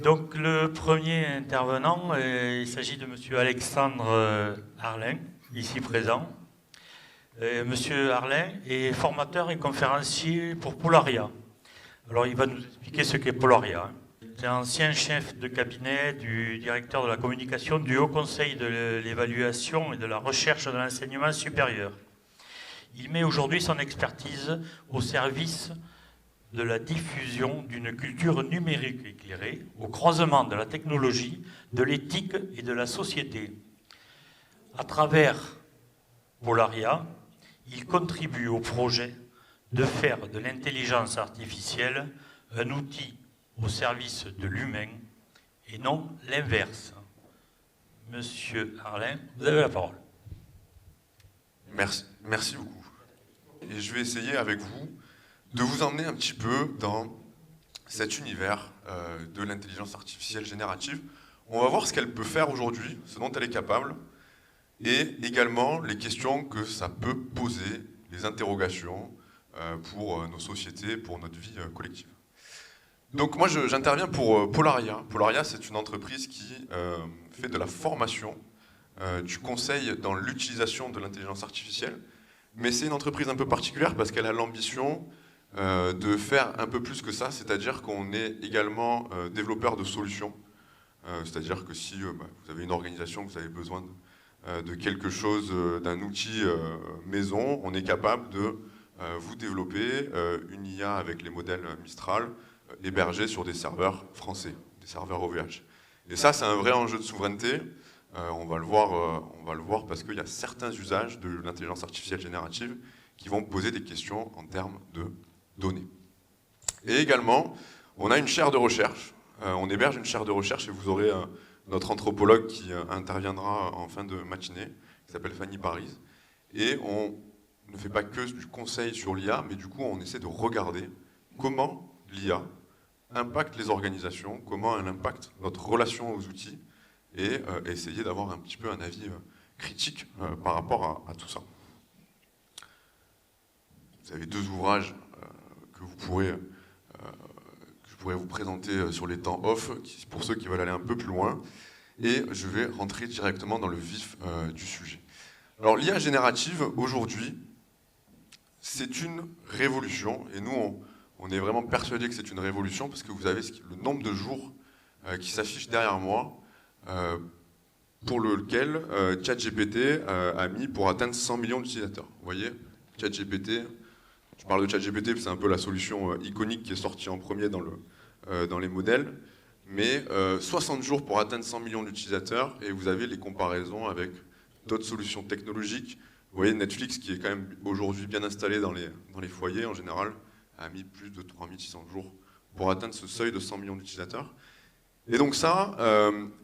Donc le premier intervenant, il s'agit de Monsieur Alexandre Harlin, ici présent. Monsieur Harlin est formateur et conférencier pour Polaria. Alors il va nous expliquer ce qu'est Polaria. C'est ancien chef de cabinet du directeur de la communication du Haut Conseil de l'évaluation et de la recherche de l'enseignement supérieur. Il met aujourd'hui son expertise au service de la diffusion d'une culture numérique éclairée au croisement de la technologie, de l'éthique et de la société. À travers Polaria, il contribue au projet de faire de l'intelligence artificielle un outil au service de l'humain et non l'inverse. Monsieur Harlin, vous avez la parole. Merci beaucoup. Et je vais essayer avec vous de vous emmener un petit peu dans cet univers de l'intelligence artificielle générative. On va voir ce qu'elle peut faire aujourd'hui, ce dont elle est capable, et également les questions que ça peut poser, les interrogations pour nos sociétés, pour notre vie collective. Donc moi j'interviens pour Polaria. Polaria, c'est une entreprise qui fait de la formation, du conseil dans l'utilisation de l'intelligence artificielle, mais c'est une entreprise un peu particulière parce qu'elle a l'ambition de faire un peu plus que ça, c'est-à-dire qu'on est également développeur de solutions, c'est-à-dire que si vous avez une organisation, vous avez besoin de quelque chose, d'un outil maison, on est capable de vous développer une IA avec les modèles Mistral hébergés sur des serveurs français, des serveurs OVH. Et ça, c'est un vrai enjeu de souveraineté. On va le voir parce qu'il y a certains usages de l'intelligence artificielle générative qui vont poser des questions en termes de données. Et également, on a une chaire de recherche. On héberge une chaire de recherche et vous aurez notre anthropologue qui interviendra en fin de matinée, qui s'appelle Fanny Paris. Et on ne fait pas que du conseil sur l'IA, mais du coup, on essaie de regarder comment l'IA impacte les organisations, comment elle impacte notre relation aux outils, et essayer d'avoir un petit peu un avis critique par rapport à tout ça. Vous avez deux ouvrages que je pourrais vous présenter sur les temps off, pour ceux qui veulent aller un peu plus loin, et je vais rentrer directement dans le vif du sujet. Alors l'IA générative, aujourd'hui, c'est une révolution, et nous, on est vraiment persuadés que c'est une révolution, parce que vous avez le nombre de jours qui s'affiche derrière moi, pour lequel ChatGPT a mis pour atteindre 100 millions d'utilisateurs. Vous voyez, ChatGPT, je parle de ChatGPT, c'est un peu la solution iconique qui est sortie en premier dans les modèles, mais 60 jours pour atteindre 100 millions d'utilisateurs, et vous avez les comparaisons avec d'autres solutions technologiques. Vous voyez, Netflix, qui est quand même aujourd'hui bien installé dans les foyers en général, a mis plus de 3600 jours pour atteindre ce seuil de 100 millions d'utilisateurs. Et donc ça,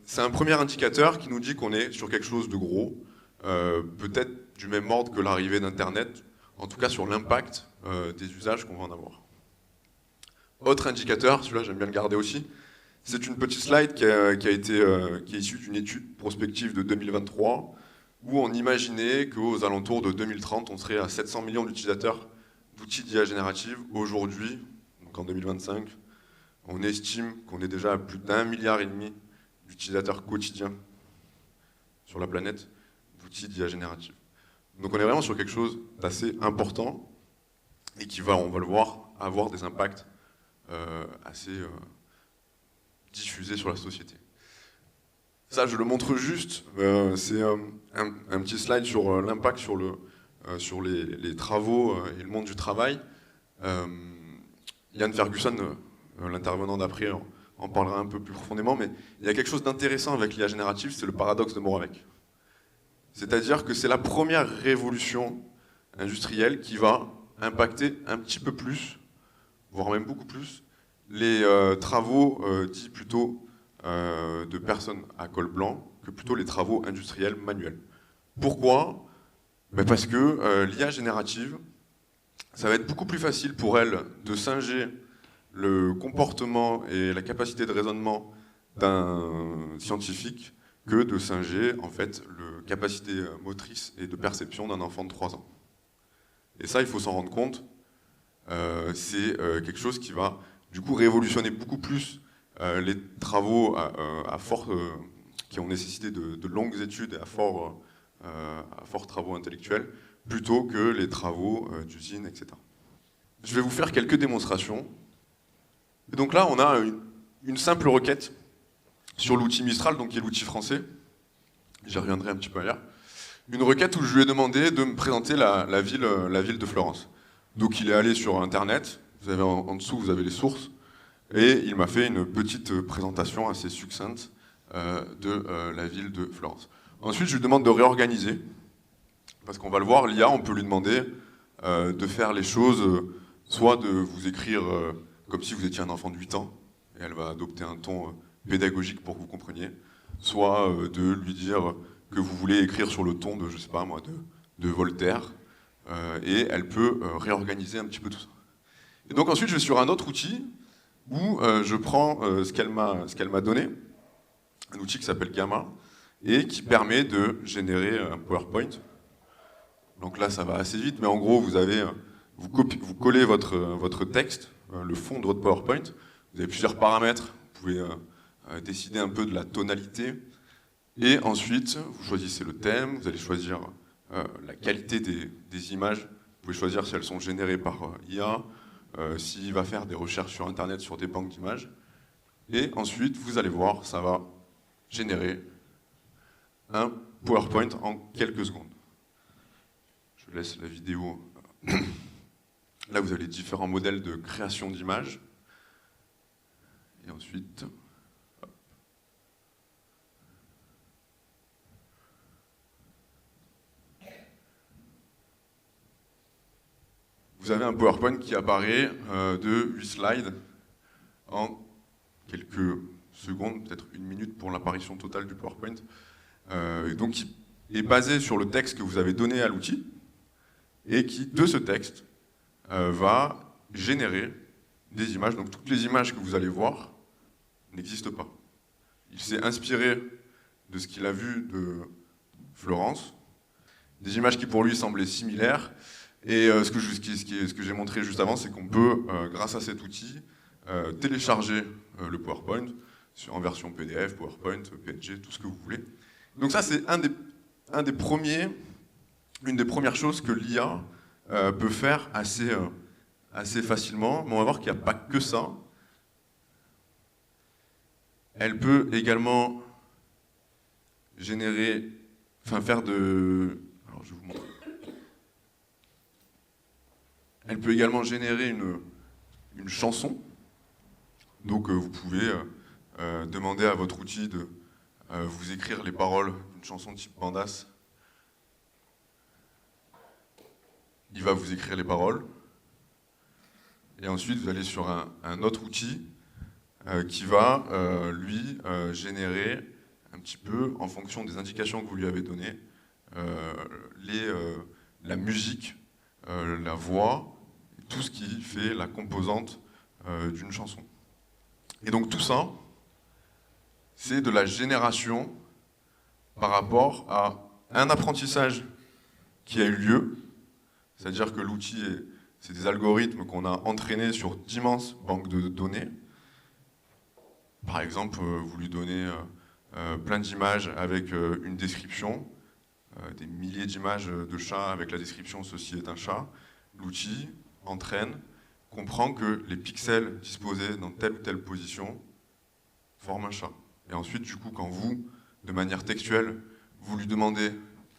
c'est un premier indicateur qui nous dit qu'on est sur quelque chose de gros, peut-être du même ordre que l'arrivée d'Internet, en tout cas sur l'impact des usages qu'on va en avoir. Autre indicateur, celui-là j'aime bien le garder aussi, c'est une petite slide qui est issue d'une étude prospective de 2023, où on imaginait qu'aux alentours de 2030, on serait à 700 millions d'utilisateurs d'outils d'IA générative. Aujourd'hui, donc en 2025, on estime qu'on est déjà à plus d'1,5 milliard d'utilisateurs quotidiens sur la planète d'outils d'IA générative. Donc on est vraiment sur quelque chose d'assez important et qui va, on va le voir, avoir des impacts assez diffusés sur la société. Ça, je le montre juste, c'est un petit slide sur l'impact sur les travaux et le monde du travail. Ian Ferguson, l'intervenant d'après, en parlera un peu plus profondément, mais il y a quelque chose d'intéressant avec l'IA générative, c'est le paradoxe de Moravec. C'est-à-dire que c'est la première révolution industrielle qui va impacter un petit peu plus, voire même beaucoup plus, les travaux dits plutôt de personnes à col blanc que plutôt les travaux industriels manuels. Pourquoi ? Parce que l'IA générative, ça va être beaucoup plus facile pour elle de singer le comportement et la capacité de raisonnement d'un scientifique que de singer en fait la capacité motrice et de perception d'un enfant de 3 ans. Et ça, il faut s'en rendre compte, c'est quelque chose qui va du coup révolutionner beaucoup plus les travaux qui ont nécessité de longues études et à forts travaux intellectuels, plutôt que les travaux d'usine, etc. Je vais vous faire quelques démonstrations. Et donc là, on a une simple requête sur l'outil Mistral, donc qui est l'outil français. J'y reviendrai un petit peu ailleurs. Une requête où je lui ai demandé de me présenter la ville de Florence. Donc il est allé sur Internet, vous avez en dessous, vous avez les sources, et il m'a fait une petite présentation assez succincte de la ville de Florence. Ensuite, je lui demande de réorganiser, parce qu'on va le voir, l'IA, on peut lui demander de faire les choses, soit de vous écrire comme si vous étiez un enfant de 8 ans, et elle va adopter un ton pédagogique pour que vous compreniez, soit de lui dire que vous voulez écrire sur le ton de, je sais pas moi, de Voltaire, et elle peut réorganiser un petit peu tout ça. Et donc ensuite, je vais sur un autre outil où je prends ce qu'elle m'a donné, un outil qui s'appelle Gamma, et qui permet de générer un PowerPoint. Donc là, ça va assez vite, mais en gros, vous collez votre texte, le fond de votre PowerPoint, vous avez plusieurs paramètres, vous pouvez décider un peu de la tonalité, et ensuite, vous choisissez le thème, vous allez choisir la qualité des images, vous pouvez choisir si elles sont générées par IA, s'il va faire des recherches sur Internet sur des banques d'images, et ensuite, vous allez voir, ça va générer un PowerPoint en quelques secondes. Je laisse la vidéo. Là, vous avez les différents modèles de création d'images. Et ensuite... vous avez un PowerPoint qui apparaît de 8 slides en quelques secondes, peut-être 1 minute pour l'apparition totale du PowerPoint. Donc qui est basé sur le texte que vous avez donné à l'outil et qui, de ce texte, va générer des images. Donc toutes les images que vous allez voir n'existent pas. Il s'est inspiré de ce qu'il a vu de Florence, des images qui pour lui semblaient similaires. Et ce que j'ai montré juste avant, c'est qu'on peut, grâce à cet outil, télécharger le PowerPoint en version PDF, PowerPoint, PNG, tout ce que vous voulez. Donc ça, c'est une des premières choses que l'IA peut faire assez facilement. Mais on va voir qu'il n'y a pas que ça. Elle peut également générer, faire de... Alors, je vais vous montrer. Elle peut également générer une chanson. Donc vous pouvez demander à votre outil de vous écrire les paroles d'une chanson type Bandas. Il va vous écrire les paroles. Et ensuite, vous allez sur un autre outil qui va, lui, générer un petit peu, en fonction des indications que vous lui avez données, la musique, la voix, tout ce qui fait la composante d'une chanson. Et donc tout ça, c'est de la génération par rapport à un apprentissage qui a eu lieu, c'est-à-dire que l'outil, c'est des algorithmes qu'on a entraînés sur d'immenses banques de données. Par exemple, vous lui donnez plein d'images avec une description, des milliers d'images de chats avec la description « ceci est un chat ». L'outil entraîne, comprend que les pixels disposés dans telle ou telle position forment un chat. Et ensuite, du coup, quand vous, de manière textuelle, vous lui demandez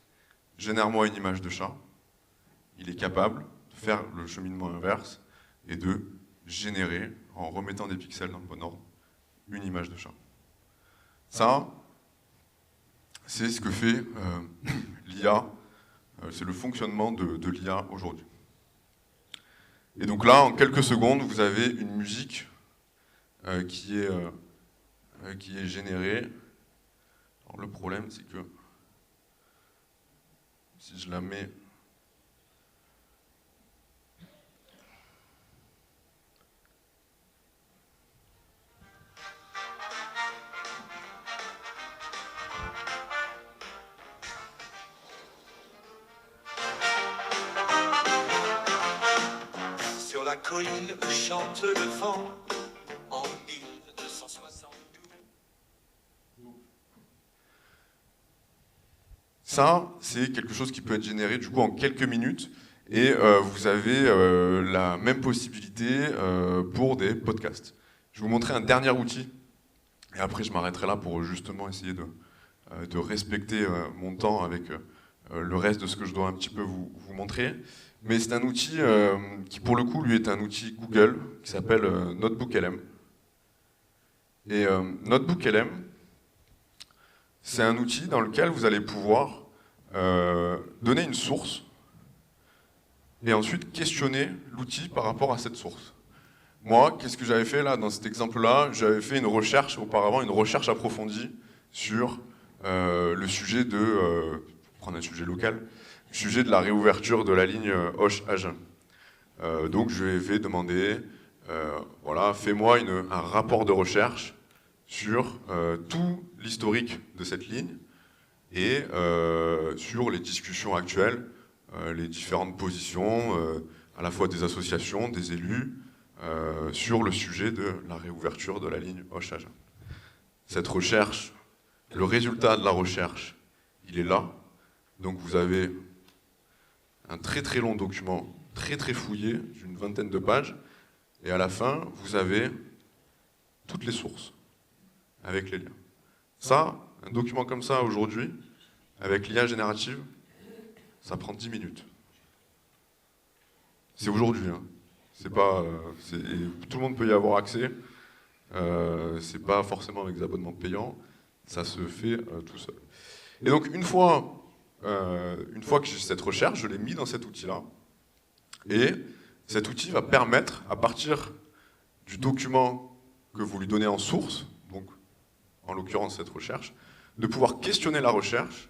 « génère-moi une image de chat », il est capable de faire le cheminement inverse et de générer, en remettant des pixels dans le bon ordre, une image de chat. Ça, c'est ce que fait l'IA, c'est le fonctionnement de l'IA aujourd'hui. Et donc là, en quelques secondes, vous avez une musique qui est générée. Alors le problème, c'est que si je la mets... Sur la colline chante le vent en 1260. Ça, c'est quelque chose qui peut être généré du coup en quelques minutes et vous avez la même possibilité pour des podcasts. Je vais vous montrer un dernier outil et après je m'arrêterai là pour justement essayer de respecter mon temps avec le reste de ce que je dois un petit peu vous montrer. Mais c'est un outil qui pour le coup lui est un outil Google qui s'appelle NotebookLM. Et NotebookLM, c'est un outil dans lequel vous allez pouvoir donner une source et ensuite questionner l'outil par rapport à cette source. Moi, qu'est-ce que j'avais fait là dans cet exemple-là? J'avais fait une recherche auparavant, une recherche approfondie sur le sujet de, pour prendre un sujet local, le sujet de la réouverture de la ligne Auch-Agen. Donc je lui ai fait demander, voilà, fais-moi un rapport de recherche sur tout l'historique de cette ligne et sur les discussions actuelles, les différentes positions, à la fois des associations, des élus, sur le sujet de la réouverture de la ligne Auch-Agen. Cette recherche, le résultat de la recherche, il est là. Donc vous avez un très très long document, très très fouillé, d'une 20aine de pages, et à la fin, vous avez toutes les sources, avec les liens. Ça, un document comme ça aujourd'hui, avec l'IA générative, ça prend 10 minutes. C'est aujourd'hui, hein. C'est pas, tout le monde peut y avoir accès. C'est pas forcément avec des abonnements payants. Ça se fait tout seul. Et donc une fois que j'ai cette recherche, je l'ai mis dans cet outil-là. Et cet outil va permettre, à partir du document que vous lui donnez en source, donc en l'occurrence cette recherche, de pouvoir questionner la recherche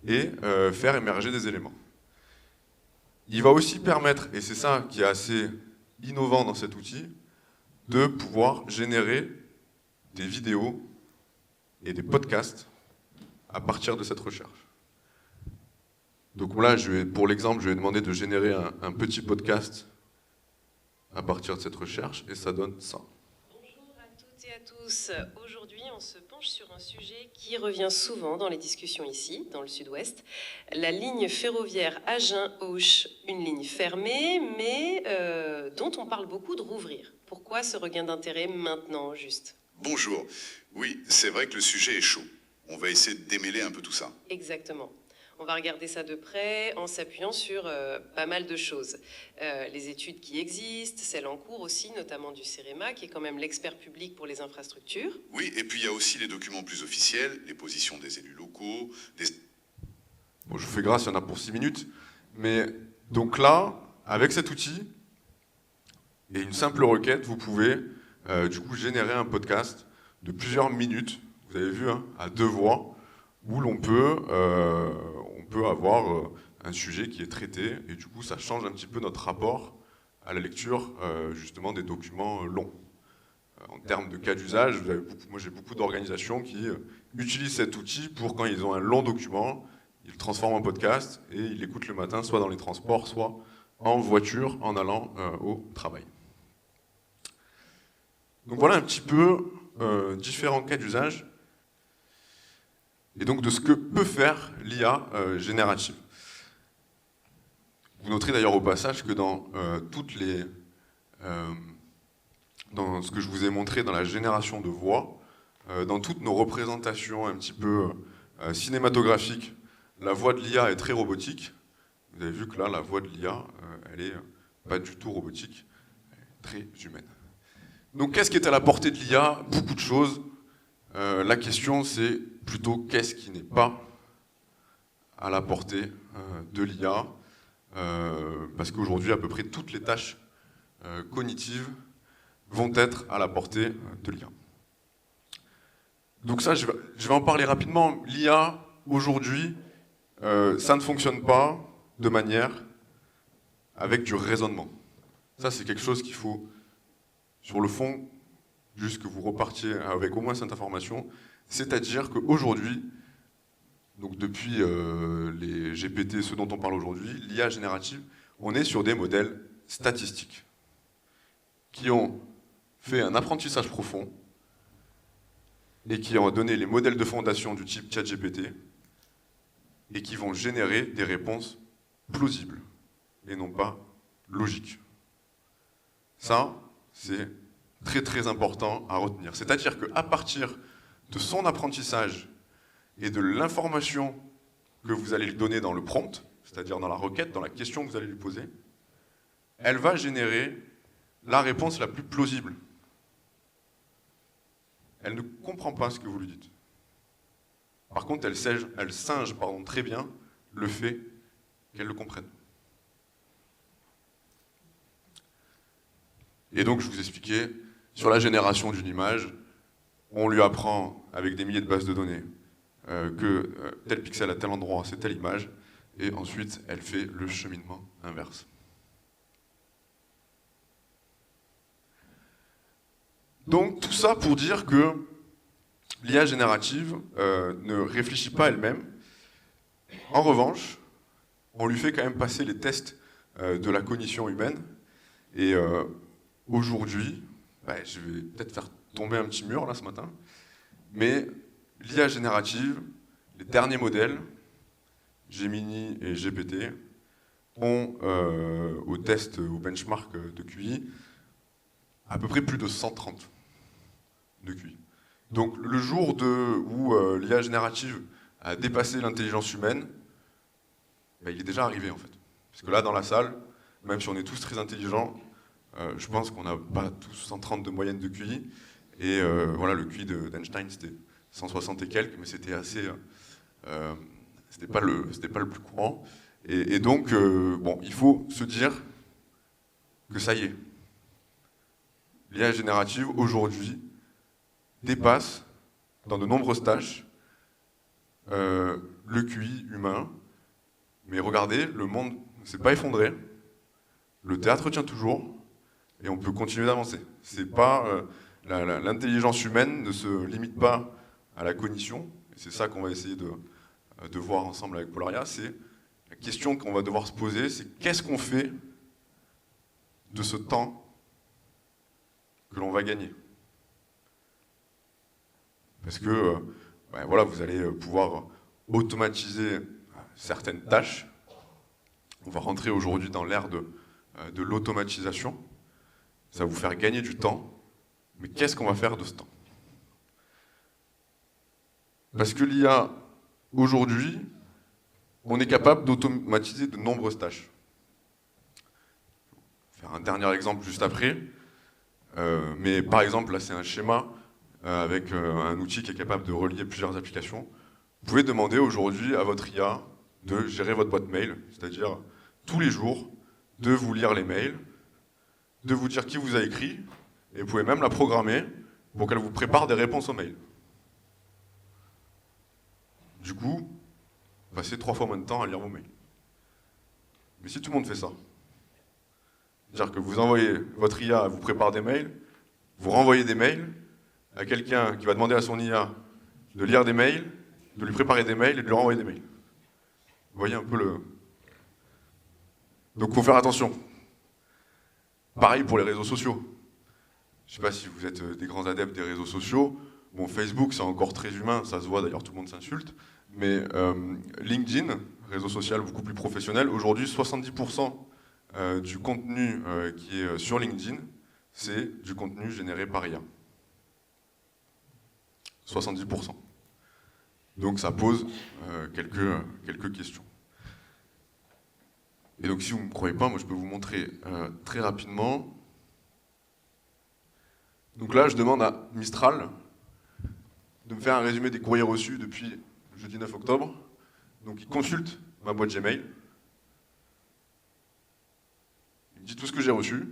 et faire émerger des éléments. Il va aussi permettre, et c'est ça qui est assez innovant dans cet outil, de pouvoir générer des vidéos et des podcasts à partir de cette recherche. Donc là, pour l'exemple, je vais demander de générer un petit podcast à partir de cette recherche, et ça donne ça. Bonjour à toutes et à tous. Aujourd'hui, on se penche sur un sujet qui revient souvent dans les discussions ici, dans le sud-ouest. La ligne ferroviaire Agen-Auch, une ligne fermée, mais dont on parle beaucoup de rouvrir. Pourquoi ce regain d'intérêt maintenant, juste? Bonjour. Oui, c'est vrai que le sujet est chaud. On va essayer de démêler un peu tout ça. Exactement. On va regarder ça de près en s'appuyant sur pas mal de choses. Les études qui existent, celles en cours aussi, notamment du CEREMA, qui est quand même l'expert public pour les infrastructures. Oui, et puis il y a aussi les documents plus officiels, les positions des élus locaux. Bon, je vous fais grâce, il y en a pour 6 minutes. Mais donc là, avec cet outil et une simple requête, vous pouvez du coup générer un podcast de plusieurs minutes. Vous avez vu, hein, à 2 voix, où on peut avoir un sujet qui est traité, et du coup ça change un petit peu notre rapport à la lecture justement des documents longs. En termes de cas d'usage, moi j'ai beaucoup d'organisations qui utilisent cet outil pour quand ils ont un long document, ils le transforment en podcast et ils l'écoutent le matin, soit dans les transports, soit en voiture, en allant au travail. Donc voilà un petit peu différents cas d'usage. Et donc de ce que peut faire l'IA générative. Vous noterez d'ailleurs au passage que dans dans ce que je vous ai montré dans la génération de voix, dans toutes nos représentations un petit peu cinématographiques, la voix de l'IA est très robotique. Vous avez vu que là, la voix de l'IA, elle est pas du tout robotique, elle est très humaine. Donc qu'est-ce qui est à la portée de l'IA? Beaucoup de choses. La question c'est plutôt qu'est-ce qui n'est pas à la portée de l'IA, parce qu'aujourd'hui à peu près toutes les tâches cognitives vont être à la portée de l'IA. Donc ça, je vais en parler rapidement. L'IA, aujourd'hui, ça ne fonctionne pas de manière avec du raisonnement. Ça, c'est quelque chose qu'il faut, sur le fond, juste que vous repartiez avec au moins cette information. C'est-à-dire qu'aujourd'hui, donc depuis les GPT, ceux dont on parle aujourd'hui, l'IA générative, on est sur des modèles statistiques qui ont fait un apprentissage profond et qui ont donné les modèles de fondation du type ChatGPT et qui vont générer des réponses plausibles et non pas logiques. Ça, c'est très très important à retenir. C'est-à-dire qu'à partir de son apprentissage et de l'information que vous allez lui donner dans le prompt, c'est-à-dire dans la requête, dans la question que vous allez lui poser, elle va générer la réponse la plus plausible. Elle ne comprend pas ce que vous lui dites. Par contre, elle singe très bien le fait qu'elle le comprenne. Et donc, je vous expliquais, sur la génération d'une image, on lui apprend avec des milliers de bases de données que tel pixel à tel endroit, c'est telle image, et ensuite, elle fait le cheminement inverse. Donc, tout ça pour dire que l'IA générative ne réfléchit pas elle-même. En revanche, on lui fait quand même passer les tests de la cognition humaine. Et aujourd'hui, je vais peut-être faire tomber un petit mur là ce matin, mais l'IA générative, les derniers modèles, Gemini et GPT, ont au test, au benchmark de QI, à peu près plus de 130 de QI. Donc le jour où l'IA générative a dépassé l'intelligence humaine, il est déjà arrivé en fait. Parce que là dans la salle, même si on est tous très intelligents, je pense qu'on n'a pas tous 130 de moyenne de QI. Et voilà, le QI d'Einstein c'était 160 et quelques, mais c'était assez... c'était pas le plus courant. Et donc, bon, il faut se dire que ça y est. L'IA générative, aujourd'hui, dépasse, dans de nombreuses tâches, le QI humain. Mais regardez, le monde ne s'est pas effondré, le théâtre tient toujours, et on peut continuer d'avancer. C'est pas, l'intelligence humaine ne se limite pas à la cognition, et c'est ça qu'on va essayer de voir ensemble avec Polaria, c'est la question qu'on va devoir se poser, c'est qu'est-ce qu'on fait de ce temps que l'on va gagner? Parce que voilà, vous allez pouvoir automatiser certaines tâches. On va rentrer aujourd'hui dans l'ère de l'automatisation. Ça va vous faire gagner du temps. Mais qu'est-ce qu'on va faire de ce temps? Parce que l'IA, aujourd'hui, on est capable d'automatiser de nombreuses tâches. Je vais faire un dernier exemple juste après. Mais par exemple, là c'est un schéma avec un outil qui est capable de relier plusieurs applications. Vous pouvez demander aujourd'hui à votre IA de gérer votre boîte mail, c'est-à-dire tous les jours de vous lire les mails, de vous dire qui vous a écrit, et vous pouvez même la programmer pour qu'elle vous prépare des réponses aux mails. Du coup, vous passez 3 fois moins de temps à lire vos mails. Mais si tout le monde fait ça, c'est-à-dire que vous envoyez votre IA, elle vous prépare des mails, vous renvoyez des mails à quelqu'un qui va demander à son IA de lire des mails, de lui préparer des mails et de lui renvoyer des mails. Vous voyez un peu le... Donc il faut faire attention. Pareil pour les réseaux sociaux. Je ne sais pas si vous êtes des grands adeptes des réseaux sociaux. Bon, Facebook, c'est encore très humain, ça se voit, d'ailleurs tout le monde s'insulte. Mais LinkedIn, réseau social beaucoup plus professionnel, aujourd'hui 70% du contenu qui est sur LinkedIn, c'est du contenu généré par IA. 70%. Donc ça pose quelques questions. Et donc si vous ne me croyez pas, moi je peux vous montrer très rapidement. Donc là, je demande à Mistral de me faire un résumé des courriers reçus depuis jeudi 9 octobre. Donc il consulte ma boîte Gmail. Il me dit tout ce que j'ai reçu.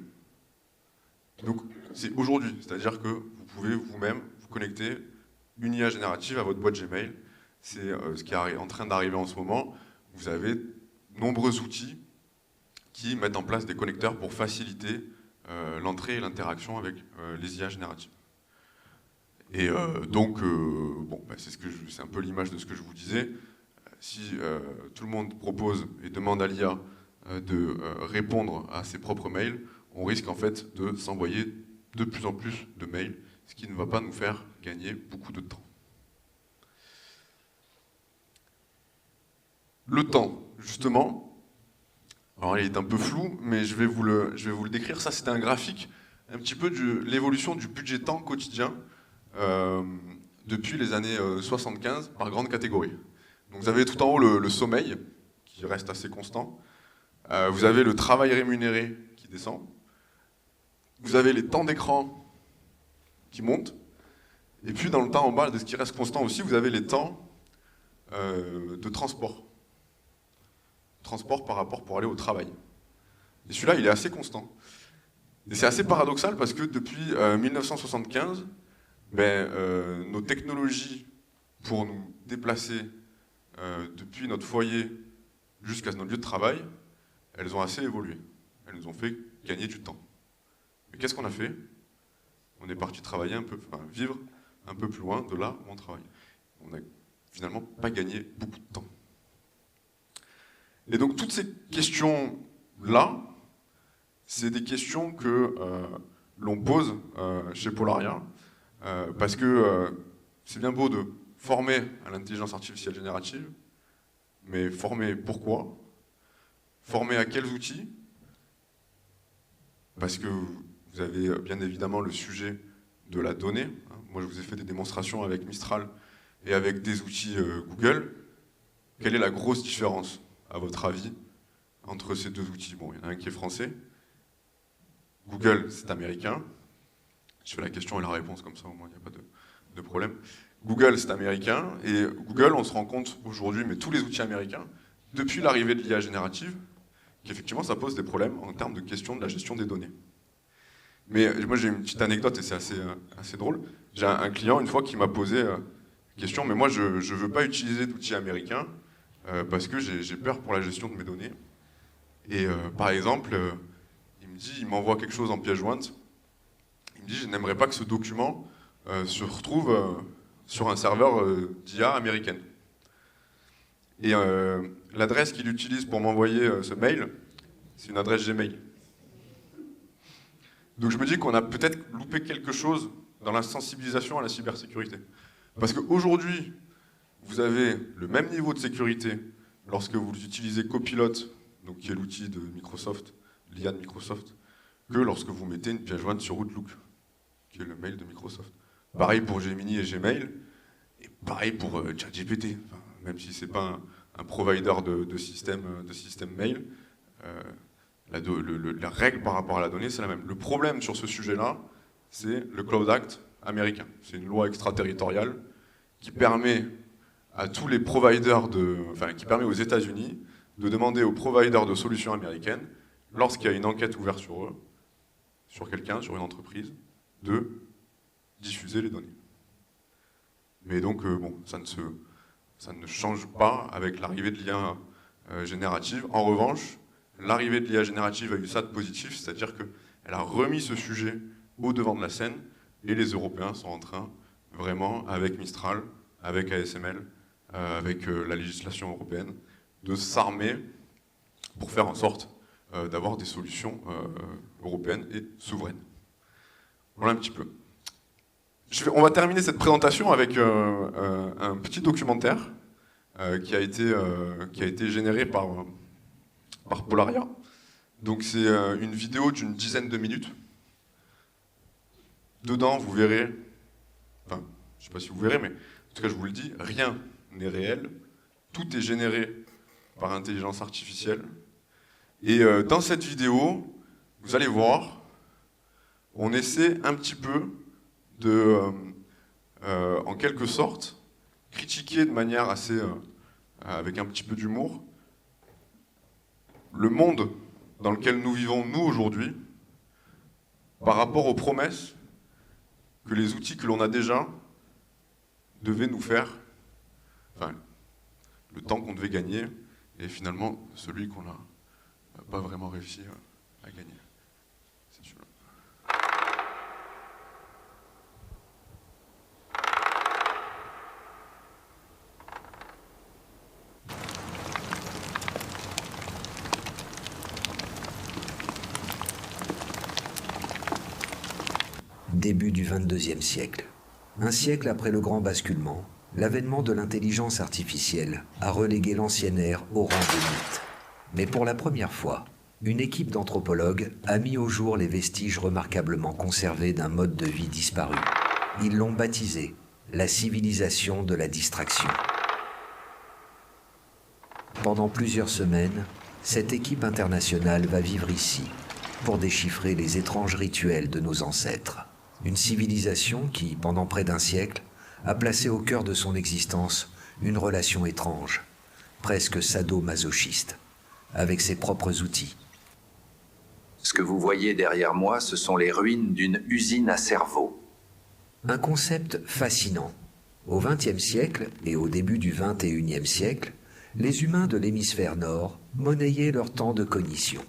Donc c'est aujourd'hui, c'est-à-dire que vous pouvez vous-même vous connecter une IA générative à votre boîte Gmail. C'est ce qui est en train d'arriver en ce moment. Vous avez de nombreux outils qui mettent en place des connecteurs pour faciliter l'entrée et l'interaction avec les IA génératives. Et donc, bon, c'est un peu l'image de ce que je vous disais. Si tout le monde propose et demande à l'IA de répondre à ses propres mails, on risque en fait de s'envoyer de plus en plus de mails, ce qui ne va pas nous faire gagner beaucoup de temps. Le temps, justement, alors il est un peu flou, mais je vais vous le décrire. Ça, c'était un graphique un petit peu de l'évolution du budget temps quotidien depuis les années 75 par grande catégorie. Donc vous avez tout en haut le sommeil, qui reste assez constant. Vous avez le travail rémunéré qui descend. Vous avez les temps d'écran qui montent. Et puis dans le temps en bas, de ce qui reste constant aussi, vous avez les temps de transport. Transport par rapport pour aller au travail. Et celui-là, il est assez constant. Et c'est assez paradoxal parce que depuis 1975, nos technologies pour nous déplacer depuis notre foyer jusqu'à notre lieu de travail, elles ont assez évolué. Elles nous ont fait gagner du temps. Mais qu'est-ce qu'on a fait? On est parti travailler vivre un peu plus loin de là où on travaille. On n'a finalement pas gagné beaucoup de temps. Et donc toutes ces questions-là, c'est des questions que l'on pose chez Polaria, parce que c'est bien beau de former à l'intelligence artificielle générative, mais former pourquoi? Former à quels outils? Parce que vous avez bien évidemment le sujet de la donnée. Moi, je vous ai fait des démonstrations avec Mistral et avec des outils Google. Quelle est la grosse différence, à votre avis, entre ces deux outils? Bon, il y en a un qui est français. Google, c'est américain. Je fais la question et la réponse, comme ça, au moins, il n'y a pas de problème. Google, c'est américain. Et Google, on se rend compte aujourd'hui, mais tous les outils américains, depuis l'arrivée de l'IA générative, qu'effectivement, ça pose des problèmes en termes de question de la gestion des données. Mais moi, j'ai une petite anecdote, et c'est assez drôle. J'ai un client, une fois, qui m'a posé la question, mais moi, je ne veux pas utiliser d'outils américains, parce que j'ai peur pour la gestion de mes données. Et par exemple, il m'envoie quelque chose en pièce jointe. Il me dit, je n'aimerais pas que ce document se retrouve sur un serveur d'IA américaine. Et l'adresse qu'il utilise pour m'envoyer ce mail, c'est une adresse Gmail. Donc je me dis qu'on a peut-être loupé quelque chose dans la sensibilisation à la cybersécurité. Parce qu'aujourd'hui, vous avez le même niveau de sécurité lorsque vous utilisez Copilot, donc qui est l'outil de Microsoft, l'IA de Microsoft, que lorsque vous mettez une pièce jointe sur Outlook, qui est le mail de Microsoft. Pareil pour Gemini et Gmail, et pareil pour ChatGPT. Enfin, même si ce n'est pas un provider de système mail, la règle par rapport à la donnée, c'est la même. Le problème sur ce sujet-là, c'est le Cloud Act américain. C'est une loi extraterritoriale qui permet à tous les providers qui permet aux États-Unis de demander aux providers de solutions américaines, lorsqu'il y a une enquête ouverte sur eux, sur quelqu'un, sur une entreprise, de diffuser les données. Mais donc, ça ne change pas avec l'arrivée de l'IA générative. En revanche, l'arrivée de l'IA générative a eu ça de positif, c'est-à-dire qu'elle a remis ce sujet au devant de la scène, et les Européens sont en train, vraiment, avec Mistral, avec ASML, avec la législation européenne, de s'armer pour faire en sorte d'avoir des solutions européennes et souveraines. Voilà un petit peu. On va terminer cette présentation avec un petit documentaire qui a été généré par Polaria. Donc c'est une vidéo d'une dizaine de minutes. Dedans, vous verrez, enfin, je ne sais pas si vous verrez, mais en tout cas je vous le dis, rien n'est réel. Tout est généré par intelligence artificielle. Et dans cette vidéo, vous allez voir, on essaie un petit peu de, en quelque sorte, critiquer de manière assez, avec un petit peu d'humour, le monde dans lequel nous vivons, nous, aujourd'hui, par rapport aux promesses que les outils que l'on a déjà devaient nous faire, enfin, le temps qu'on devait gagner, et finalement, celui qu'on n'a pas vraiment réussi à gagner. C'est celui-là. Début du XXIe siècle. Un siècle après le grand basculement, l'avènement de l'intelligence artificielle a relégué l'ancienne ère au rang de mythe. Mais pour la première fois, une équipe d'anthropologues a mis au jour les vestiges remarquablement conservés d'un mode de vie disparu. Ils l'ont baptisé la civilisation de la distraction. Pendant plusieurs semaines, cette équipe internationale va vivre ici pour déchiffrer les étranges rituels de nos ancêtres. Une civilisation qui, pendant près d'un siècle, a placé au cœur de son existence une relation étrange, presque sado-masochiste, avec ses propres outils. Ce que vous voyez derrière moi, ce sont les ruines d'une usine à cerveau. Un concept fascinant. Au XXe siècle et au début du XXIe siècle, les humains de l'hémisphère nord monnayaient leur temps de cognition.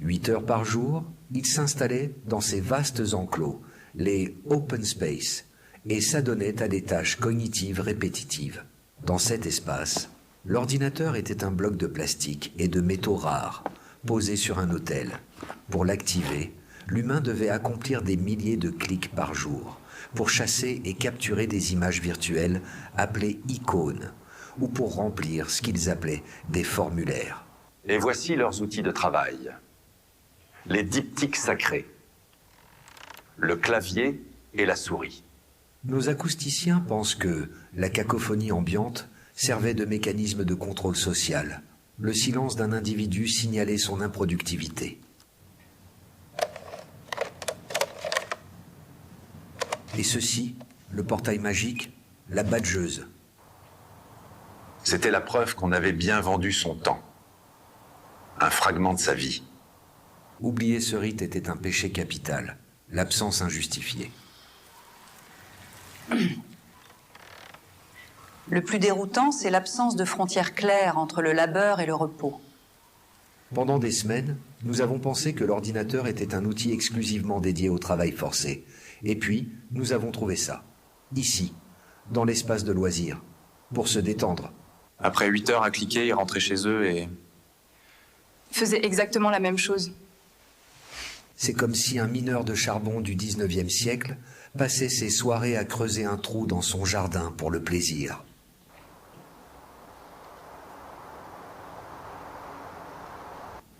8 heures par jour, ils s'installaient dans ces vastes enclos, les open space, et s'adonnaient à des tâches cognitives répétitives. Dans cet espace, l'ordinateur était un bloc de plastique et de métaux rares, posé sur un autel. Pour l'activer, l'humain devait accomplir des milliers de clics par jour, pour chasser et capturer des images virtuelles appelées icônes, ou pour remplir ce qu'ils appelaient des formulaires. Et voici leurs outils de travail. Les diptyques sacrés, le clavier et la souris. Nos acousticiens pensent que la cacophonie ambiante servait de mécanisme de contrôle social. Le silence d'un individu signalait son improductivité. Et ceci, le portail magique, la badgeuse. C'était la preuve qu'on avait bien vendu son temps. Un fragment de sa vie. Oublier ce rite était un péché capital, l'absence injustifiée. Le plus déroutant, c'est l'absence de frontières claires entre le labeur et le repos. Pendant des semaines, nous avons pensé que l'ordinateur était un outil exclusivement dédié au travail forcé. Et puis, nous avons trouvé ça, ici, dans l'espace de loisirs, pour se détendre. Après 8 heures à cliquer, ils rentraient chez eux et... Faisait exactement la même chose. C'est comme si un mineur de charbon du 19e siècle passait ses soirées à creuser un trou dans son jardin pour le plaisir.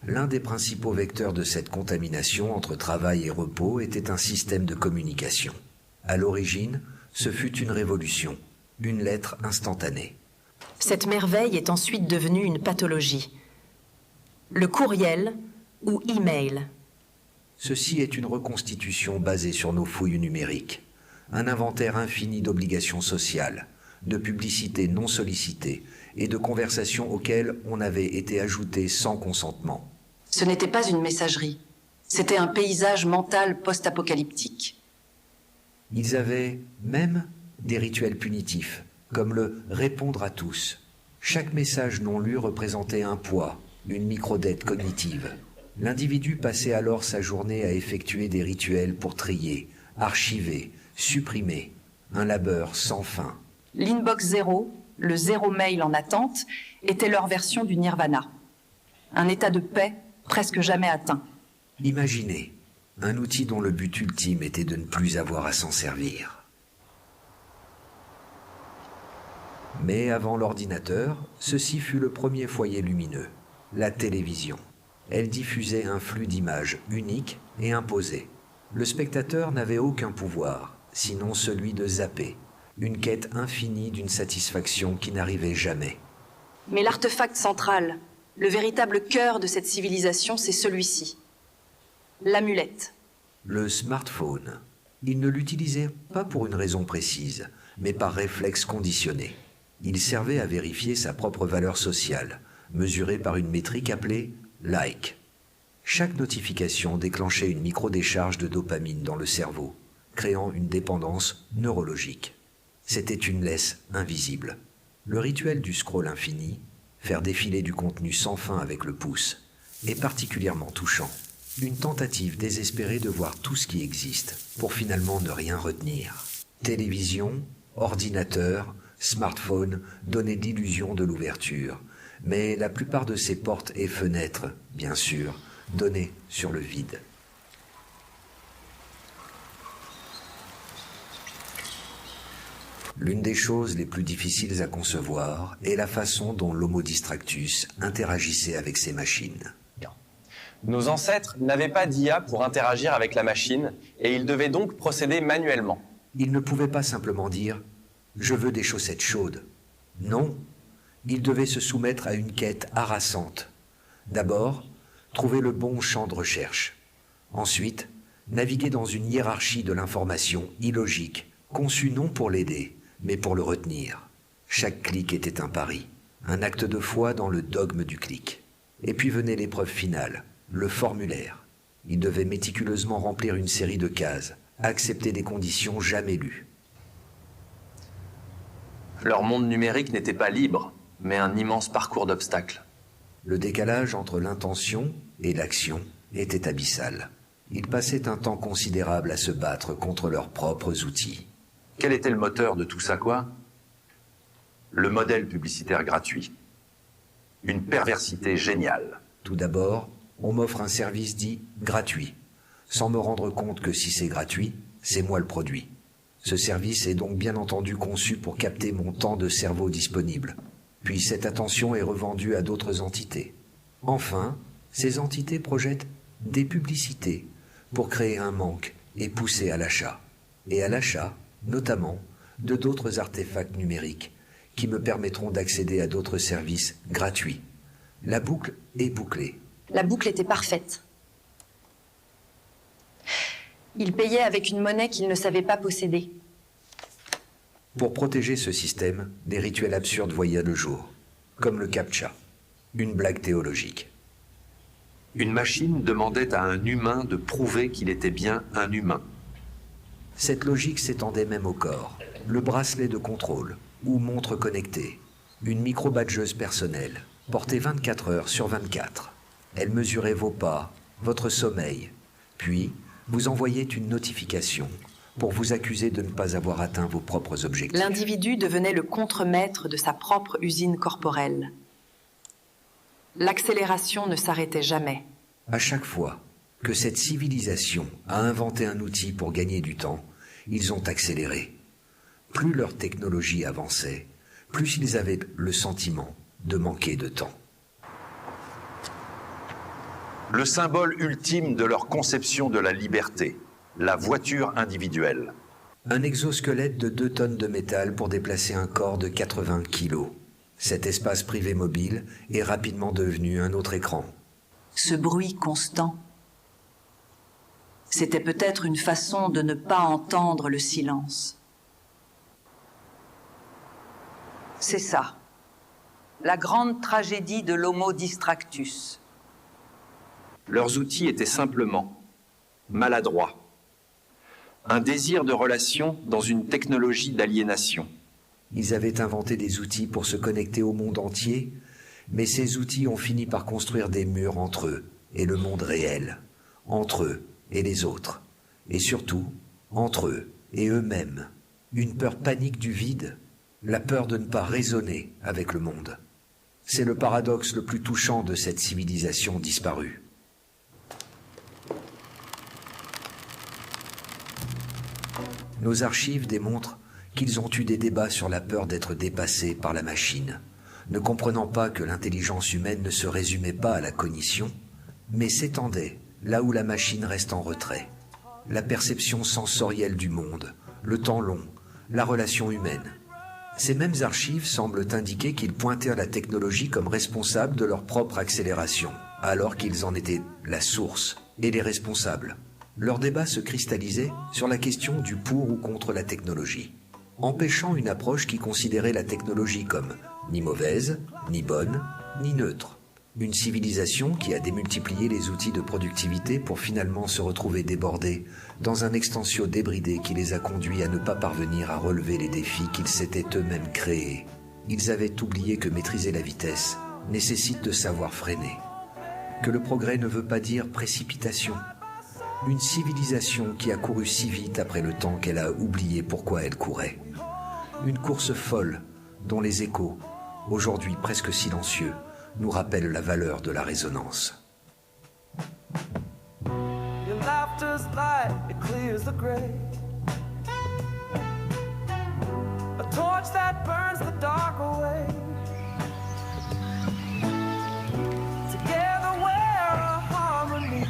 L'un des principaux vecteurs de cette contamination entre travail et repos était un système de communication. À l'origine, ce fut une révolution, une lettre instantanée. Cette merveille est ensuite devenue une pathologie. Le courriel ou email. Ceci est une reconstitution basée sur nos fouilles numériques. Un inventaire infini d'obligations sociales, de publicités non sollicitées et de conversations auxquelles on avait été ajouté sans consentement. Ce n'était pas une messagerie. C'était un paysage mental post-apocalyptique. Ils avaient même des rituels punitifs, comme le répondre à tous. Chaque message non lu représentait un poids, une microdette cognitive. L'individu passait alors sa journée à effectuer des rituels pour trier, archiver, supprimer. Un labeur sans fin. L'inbox zéro, le zéro mail en attente, était leur version du nirvana. Un état de paix presque jamais atteint. Imaginez, un outil dont le but ultime était de ne plus avoir à s'en servir. Mais avant l'ordinateur, ceci fut le premier foyer lumineux, la télévision. Elle diffusait un flux d'images unique et imposé. Le spectateur n'avait aucun pouvoir, sinon celui de zapper, une quête infinie d'une satisfaction qui n'arrivait jamais. Mais l'artefact central, le véritable cœur de cette civilisation, c'est celui-ci. L'amulette. Le smartphone. Il ne l'utilisait pas pour une raison précise, mais par réflexe conditionné. Il servait à vérifier sa propre valeur sociale, mesurée par une métrique appelée « like ». Chaque notification déclenchait une micro-décharge de dopamine dans le cerveau, créant une dépendance neurologique. C'était une laisse invisible. Le rituel du scroll infini, faire défiler du contenu sans fin avec le pouce, est particulièrement touchant. Une tentative désespérée de voir tout ce qui existe, pour finalement ne rien retenir. Télévision, ordinateur, smartphone donnaient l'illusion de l'ouverture, mais la plupart de ces portes et fenêtres, bien sûr, donnaient sur le vide. L'une des choses les plus difficiles à concevoir est la façon dont l'Homo distractus interagissait avec ces machines. Nos ancêtres n'avaient pas d'IA pour interagir avec la machine et ils devaient donc procéder manuellement. Ils ne pouvaient pas simplement dire « je veux des chaussettes chaudes ». Non, ils devaient se soumettre à une quête harassante. D'abord, trouver le bon champ de recherche. Ensuite, naviguer dans une hiérarchie de l'information illogique, conçue non pour l'aider, mais pour le retenir. Chaque clic était un pari, un acte de foi dans le dogme du clic. Et puis venait l'épreuve finale, le formulaire. Ils devaient méticuleusement remplir une série de cases, accepter des conditions jamais lues. Leur monde numérique n'était pas libre, mais un immense parcours d'obstacles. Le décalage entre l'intention et l'action était abyssal. Ils passaient un temps considérable à se battre contre leurs propres outils. Quel était le moteur de tout ça, quoi? Le modèle publicitaire gratuit. Une perversité géniale. Tout d'abord, on m'offre un service dit gratuit, sans me rendre compte que si c'est gratuit, c'est moi le produit. Ce service est donc bien entendu conçu pour capter mon temps de cerveau disponible. Puis cette attention est revendue à d'autres entités. Enfin, ces entités projettent des publicités pour créer un manque et pousser à l'achat. Et à l'achat, notamment, de d'autres artefacts numériques qui me permettront d'accéder à d'autres services gratuits. La boucle est bouclée. La boucle était parfaite. Il payait avec une monnaie qu'il ne savait pas posséder. Pour protéger ce système, des rituels absurdes voyaient le jour, comme le CAPTCHA, une blague théologique. Une machine demandait à un humain de prouver qu'il était bien un humain. Cette logique s'étendait même au corps. Le bracelet de contrôle, ou montre connectée, une micro-badgeuse personnelle, portée 24 heures sur 24. Elle mesurait vos pas, votre sommeil, puis vous envoyait une notification pour vous accuser de ne pas avoir atteint vos propres objectifs. L'individu devenait le contremaître de sa propre usine corporelle. L'accélération ne s'arrêtait jamais. À chaque fois que cette civilisation a inventé un outil pour gagner du temps, ils ont accéléré. Plus leur technologie avançait, plus ils avaient le sentiment de manquer de temps. Le symbole ultime de leur conception de la liberté, la voiture individuelle. Un exosquelette de 2 tonnes de métal pour déplacer un corps de 80 kilos. Cet espace privé mobile est rapidement devenu un autre écran. Ce bruit constant, c'était peut-être une façon de ne pas entendre le silence. C'est ça, la grande tragédie de l'Homo distractus. Leurs outils étaient simplement maladroits. Un désir de relation dans une technologie d'aliénation. Ils avaient inventé des outils pour se connecter au monde entier, mais ces outils ont fini par construire des murs entre eux et le monde réel, entre eux et les autres, et surtout entre eux et eux-mêmes. Une peur panique du vide, la peur de ne pas raisonner avec le monde. C'est le paradoxe le plus touchant de cette civilisation disparue. Nos archives démontrent qu'ils ont eu des débats sur la peur d'être dépassés par la machine, ne comprenant pas que l'intelligence humaine ne se résumait pas à la cognition, mais s'étendait là où la machine reste en retrait. La perception sensorielle du monde, le temps long, la relation humaine. Ces mêmes archives semblent indiquer qu'ils pointèrent la technologie comme responsable de leur propre accélération, alors qu'ils en étaient la source et les responsables. Leur débat se cristallisait sur la question du pour ou contre la technologie, empêchant une approche qui considérait la technologie comme ni mauvaise, ni bonne, ni neutre. Une civilisation qui a démultiplié les outils de productivité pour finalement se retrouver débordée dans un extensio débridé qui les a conduits à ne pas parvenir à relever les défis qu'ils s'étaient eux-mêmes créés. Ils avaient oublié que maîtriser la vitesse nécessite de savoir freiner, que le progrès ne veut pas dire précipitation. Une civilisation qui a couru si vite après le temps qu'elle a oublié pourquoi elle courait. Une course folle dont les échos, aujourd'hui presque silencieux, nous rappellent la valeur de la résonance. Your laughter's light, it clears the gray. A torch that burns the dark away. Together we're a harmony,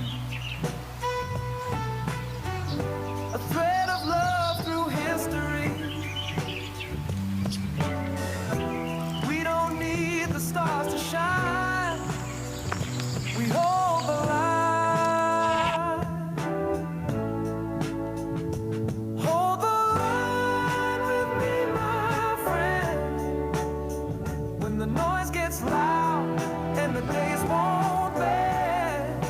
a thread of love through history. We don't need the stars to shine, we hold the light. Hold the line with me, my friend, when the noise gets loud and the days won't bend.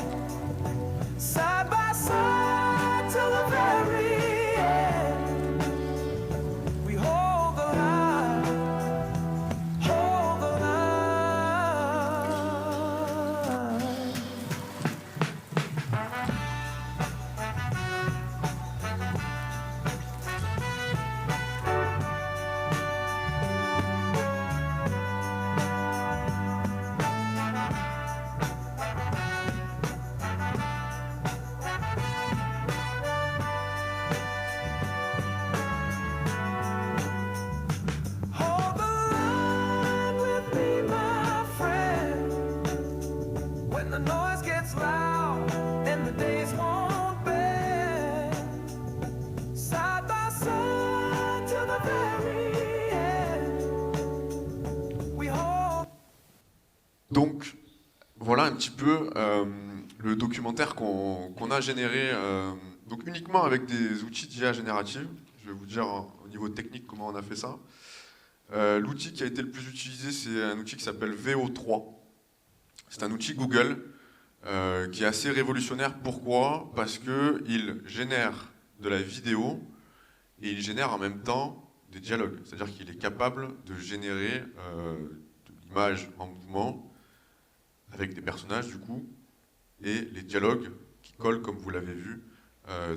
Side by side till the very end, we hold the line, hold the line. Hold the line with me, my friend, when the noise gets loud and the days won't bend. Side by side till the very end, we hold. Donc, voilà un petit peu le documentaire qu'on a généré donc uniquement avec des outils d'IA générative. Je vais vous dire au niveau technique comment on a fait ça. L'outil qui a été le plus utilisé, c'est un outil qui s'appelle VO3. C'est un outil Google qui est assez révolutionnaire. Pourquoi? Parce qu'il génère de la vidéo et il génère en même temps des dialogues. C'est-à-dire qu'il est capable de générer de l'image en mouvement avec des personnages du coup, et les dialogues qui collent comme vous l'avez vu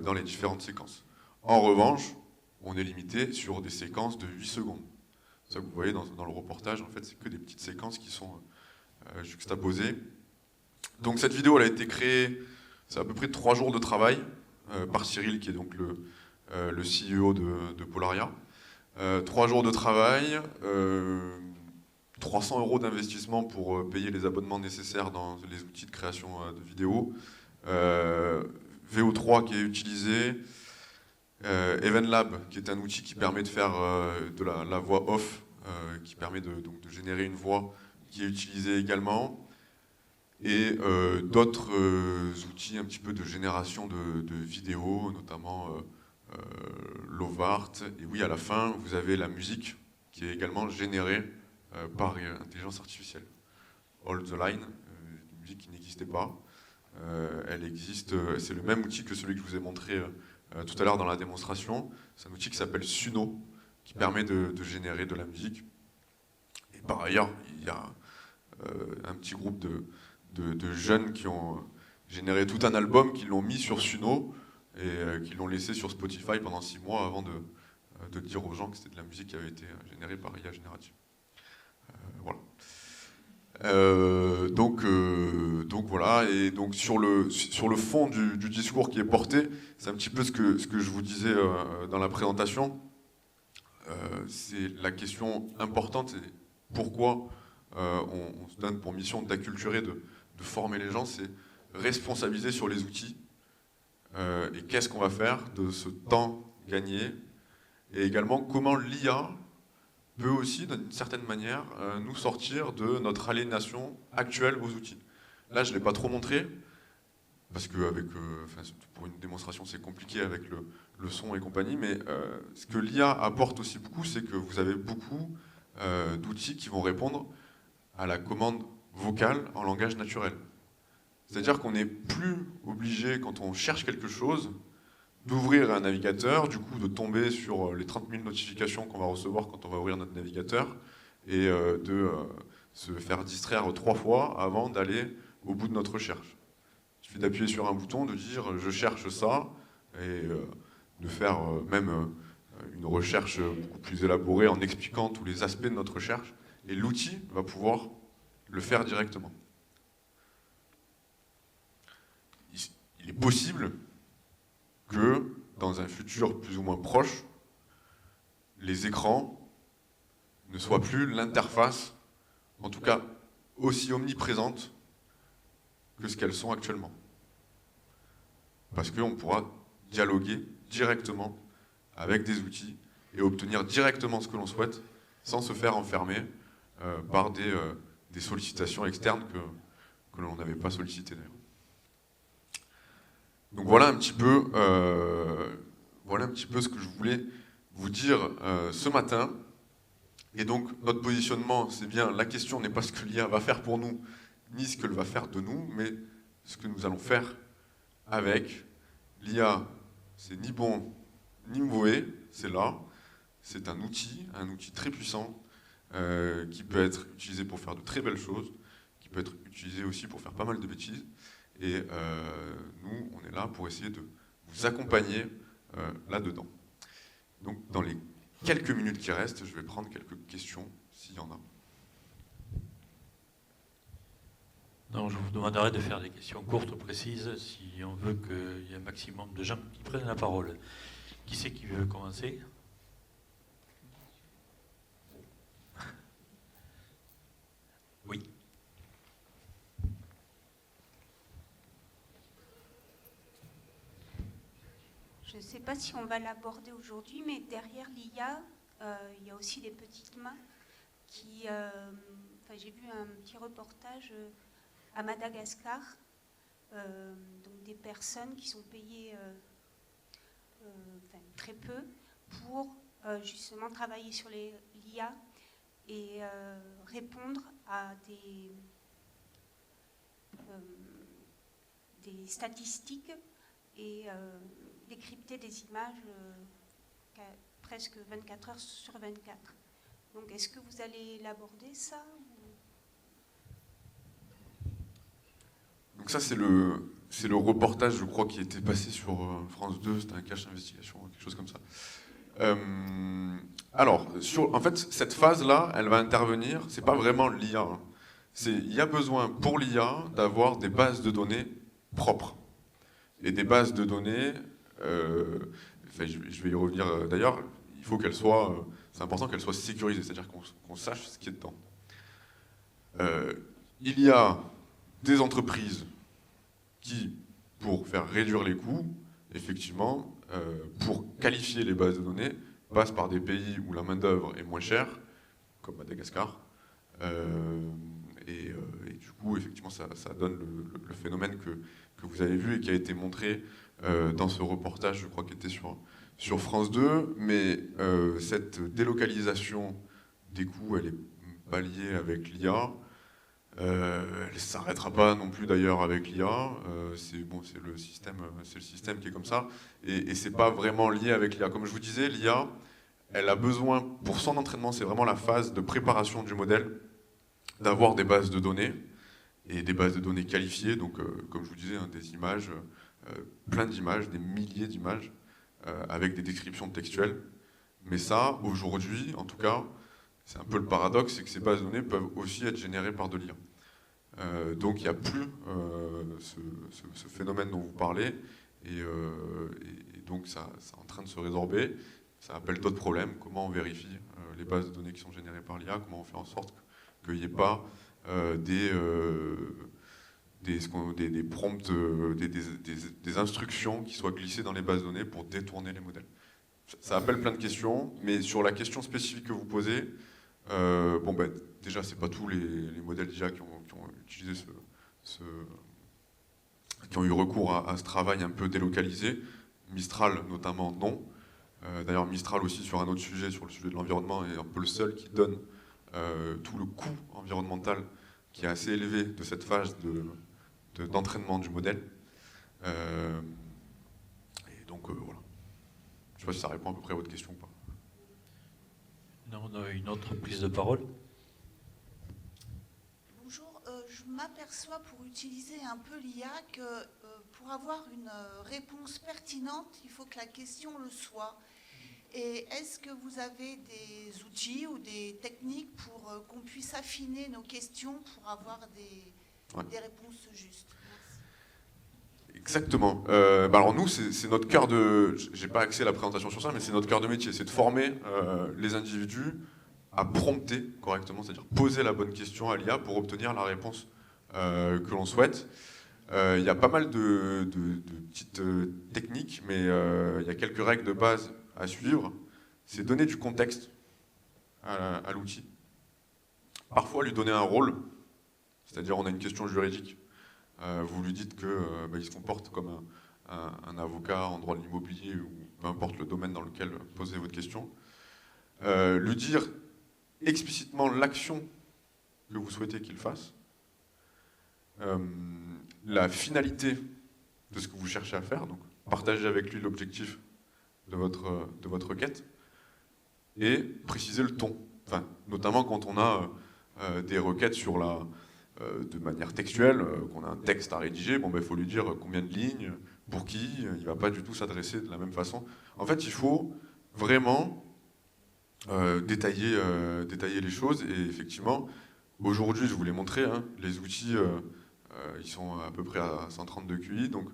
dans les différentes séquences. En revanche, on est limité sur des séquences de 8 secondes. Ça que vous voyez dans le reportage, en fait, c'est que des petites séquences qui sont juxtaposées. Donc cette vidéo, elle a été créée, c'est à peu près 3 jours de travail par Cyril, qui est donc le CEO de Polaria. 3 jours de travail, 300 € d'investissement pour payer les abonnements nécessaires dans les outils de création de vidéos. VO3 qui est utilisé, EvenLab qui est un outil qui permet de faire de la voix off, qui permet donc de générer une voix, qui est utilisé également, et d'autres outils un petit peu de génération de vidéos, notamment Lovart. Et oui, à la fin, vous avez la musique qui est également générée par intelligence artificielle. Hold the Line, une musique qui n'existait pas. Elle existe, c'est le même outil que celui que je vous ai montré tout à l'heure dans la démonstration. C'est un outil qui s'appelle Suno, qui permet de générer de la musique. Et par ailleurs, il y a un petit groupe de jeunes qui ont généré tout un album, qui l'ont mis sur Suno et qui l'ont laissé sur Spotify pendant 6 mois avant de dire aux gens que c'était de la musique qui avait été générée par IA générative. Voilà. Donc voilà, et donc sur le fond du discours qui est porté, c'est un petit peu ce que je vous disais dans la présentation. C'est la question importante, c'est pourquoi on se donne pour mission d'acculturer, de former les gens, c'est responsabiliser sur les outils et qu'est-ce qu'on va faire de ce temps gagné, et également comment l'IA peut aussi, d'une certaine manière, nous sortir de notre aliénation actuelle aux outils. Là, je ne l'ai pas trop montré, parce que pour une démonstration, c'est compliqué avec le son et compagnie, mais ce que l'IA apporte aussi beaucoup, c'est que vous avez beaucoup d'outils qui vont répondre à la commande vocale en langage naturel. C'est-à-dire qu'on n'est plus obligé, quand on cherche quelque chose, d'ouvrir un navigateur, du coup de tomber sur les 30 000 notifications qu'on va recevoir quand on va ouvrir notre navigateur, et de se faire distraire 3 fois avant d'aller au bout de notre recherche. Il suffit d'appuyer sur un bouton, de dire « je cherche ça », et de faire même une recherche beaucoup plus élaborée en expliquant tous les aspects de notre recherche, et l'outil va pouvoir le faire directement. Il est possible que, dans un futur plus ou moins proche, les écrans ne soit plus l'interface, en tout cas aussi omniprésente que ce qu'elles sont actuellement. Parce qu'on pourra dialoguer directement avec des outils et obtenir directement ce que l'on souhaite sans se faire enfermer par des sollicitations externes que l'on n'avait pas sollicitées d'ailleurs. Donc voilà un petit peu ce que je voulais vous dire ce matin. Et donc notre positionnement, c'est bien, la question n'est pas ce que l'IA va faire pour nous, ni ce qu'elle va faire de nous, mais ce que nous allons faire avec. L'IA, c'est ni bon ni mauvais, c'est là, c'est un outil très puissant, qui peut être utilisé pour faire de très belles choses, qui peut être utilisé aussi pour faire pas mal de bêtises. Et nous, on est là pour essayer de vous accompagner là-dedans. Donc, dans les quelques minutes qui restent, je vais prendre quelques questions, s'il y en a. Donc, je vous demanderai de faire des questions courtes, précises, si on veut qu'il y ait un maximum de gens qui prennent la parole. Qui c'est qui veut commencer ? Oui. Je ne sais pas si on va l'aborder aujourd'hui, mais derrière l'IA, il y a aussi des petites mains qui... j'ai vu un petit reportage à Madagascar, donc des personnes qui sont payées très peu pour justement travailler sur l'IA et répondre à des statistiques et décrypter des images presque 24 heures sur 24. Donc est-ce que vous allez l'aborder ça Donc ça c'est le reportage, je crois, qui était passé sur France 2, c'était un cache investigation, quelque chose comme ça. Alors, en fait, cette phase-là, elle va intervenir, c'est pas vraiment l'IA. Hein. Il y a besoin pour l'IA d'avoir des bases de données propres. Et des bases de données, je vais y revenir d'ailleurs, il faut qu'elles soient, c'est important qu'elles soient sécurisées, c'est-à-dire qu'on sache ce qui est dedans. Il y a des entreprises qui, pour faire réduire les coûts, effectivement, pour qualifier les bases de données, passent par des pays où la main-d'œuvre est moins chère, comme Madagascar. Et du coup, effectivement, ça donne le phénomène que vous avez vu et qui a été montré dans ce reportage, je crois, qui était sur France 2. Mais cette délocalisation des coûts, elle n'est pas liée avec l'IA. Elle ne s'arrêtera pas non plus d'ailleurs avec l'IA. C'est le système qui est comme ça. Et c'est pas vraiment lié avec l'IA. Comme je vous disais, l'IA, elle a besoin, pour son entraînement, c'est vraiment la phase de préparation du modèle, d'avoir des bases de données, et des bases de données qualifiées, donc comme je vous disais, hein, des images, plein d'images, des milliers d'images, avec des descriptions textuelles. Mais ça, aujourd'hui, en tout cas, c'est un peu le paradoxe, c'est que ces bases de données peuvent aussi être générées par de l'IA. Donc il n'y a plus ce phénomène dont vous parlez, et donc ça est en train de se résorber. Ça appelle d'autres problèmes. Comment on vérifie les bases de données qui sont générées par l'IA? Comment on fait en sorte qu'il n'y ait pas des prompts, des instructions qui soient glissées dans les bases de données pour détourner les modèles? Ça appelle plein de questions, mais sur la question spécifique que vous posez, déjà, c'est pas tous les modèles d'IA qui ont utilisé qui ont eu recours à ce travail un peu délocalisé. Mistral, notamment, non. D'ailleurs, Mistral aussi, sur un autre sujet, sur le sujet de l'environnement, est un peu le seul qui donne tout le coût environnemental qui est assez élevé de cette phase d'entraînement du modèle. Et donc, voilà. Je ne sais pas si ça répond à peu près à votre question ou pas. Non, on a une autre prise de parole. Bonjour, je m'aperçois pour utiliser un peu l'IA que pour avoir une réponse pertinente, il faut que la question le soit. Et est-ce que vous avez des outils ou des techniques pour qu'on puisse affiner nos questions pour avoir des réponses justes? Exactement. Alors nous, c'est notre cœur de... J'ai pas accès à la présentation sur ça, mais c'est notre cœur de métier, c'est de former les individus à prompter correctement, c'est-à-dire poser la bonne question à l'IA pour obtenir la réponse que l'on souhaite. Il y a pas mal de petites techniques, mais il y a quelques règles de base à suivre. C'est donner du contexte à l'outil. Parfois, lui donner un rôle, c'est-à-dire on a une question juridique. Vous lui dites qu'il se comporte comme un avocat en droit de l'immobilier ou peu importe le domaine dans lequel posez votre question. Lui dire explicitement l'action que vous souhaitez qu'il fasse. La finalité de ce que vous cherchez à faire, donc partager avec lui l'objectif de votre requête, et préciser le ton. Enfin, notamment quand on a des requêtes sur de manière textuelle, qu'on a un texte à rédiger, bon, il faut lui dire combien de lignes, pour qui, il ne va pas du tout s'adresser de la même façon. En fait, il faut vraiment détailler les choses, et effectivement, aujourd'hui, je vous l'ai montré, hein, les outils, ils sont à peu près à 130 de QI, donc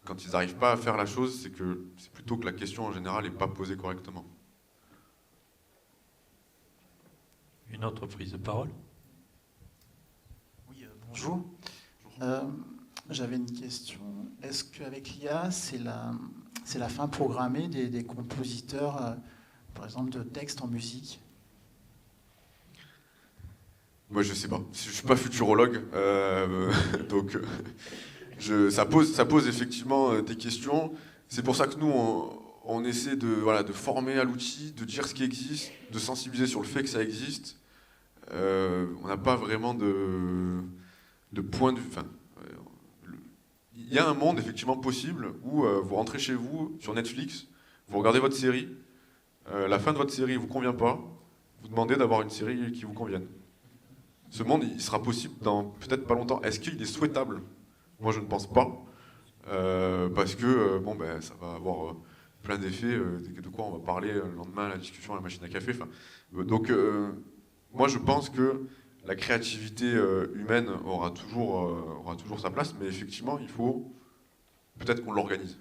quand ils n'arrivent pas à faire la chose, c'est plutôt que la question en général n'est pas posée correctement. Une autre prise de parole. Oui, bonjour. J'avais une question. Est-ce qu'avec l'IA, c'est la fin programmée des compositeurs, par exemple, de textes en musique? Moi, je sais pas. Je suis pas futurologue, donc ça pose effectivement des questions. C'est pour ça que nous, on essaie de former à l'outil, de dire ce qui existe, de sensibiliser sur le fait que ça existe. On n'a pas vraiment de point de vue. Enfin, il y a un monde effectivement possible où vous rentrez chez vous sur Netflix, vous regardez votre série, la fin de votre série ne vous convient pas, vous demandez d'avoir une série qui vous convienne. Ce monde, il sera possible dans peut-être pas longtemps. Est-ce qu'il est souhaitable? Moi, je ne pense pas, parce que ça va avoir plein d'effets. De quoi on va parler le lendemain à la discussion à la machine à café. Donc, moi, je pense que la créativité humaine aura toujours sa place, mais effectivement, il faut peut-être qu'on l'organise.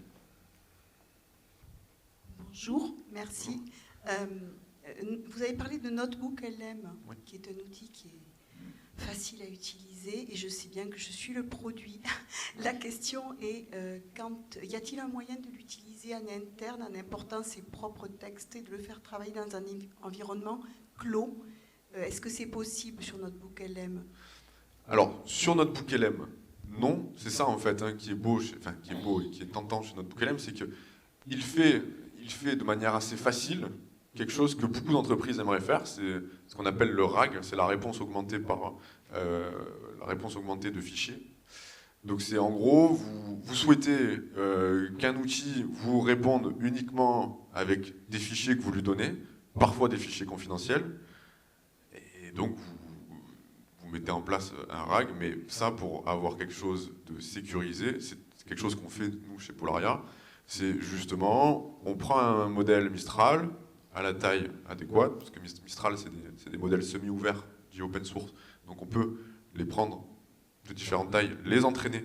Bonjour, merci. Vous avez parlé de Notebook LM, oui, qui est un outil qui est facile à utiliser, et je sais bien que je suis le produit. La question est, y a-t-il un moyen de l'utiliser en interne, en important ses propres textes et de le faire travailler dans un environnement clos? Est-ce que c'est possible sur Notebook LM? Alors, sur Notebook LM, non. C'est ça, en fait, hein, qui est beau et qui est tentant chez Notebook LM, c'est qu'il fait de manière assez facile quelque chose que beaucoup d'entreprises aimeraient faire, c'est ce qu'on appelle le RAG, c'est la réponse augmentée de fichiers. Donc c'est en gros, vous souhaitez qu'un outil vous réponde uniquement avec des fichiers que vous lui donnez, parfois des fichiers confidentiels, et donc vous mettez en place un RAG, mais ça, pour avoir quelque chose de sécurisé, c'est quelque chose qu'on fait nous chez Polaria, c'est justement, on prend un modèle Mistral à la taille adéquate, parce que Mistral, c'est des modèles semi-ouverts, dits open source, donc on peut les prendre de différentes tailles, les entraîner,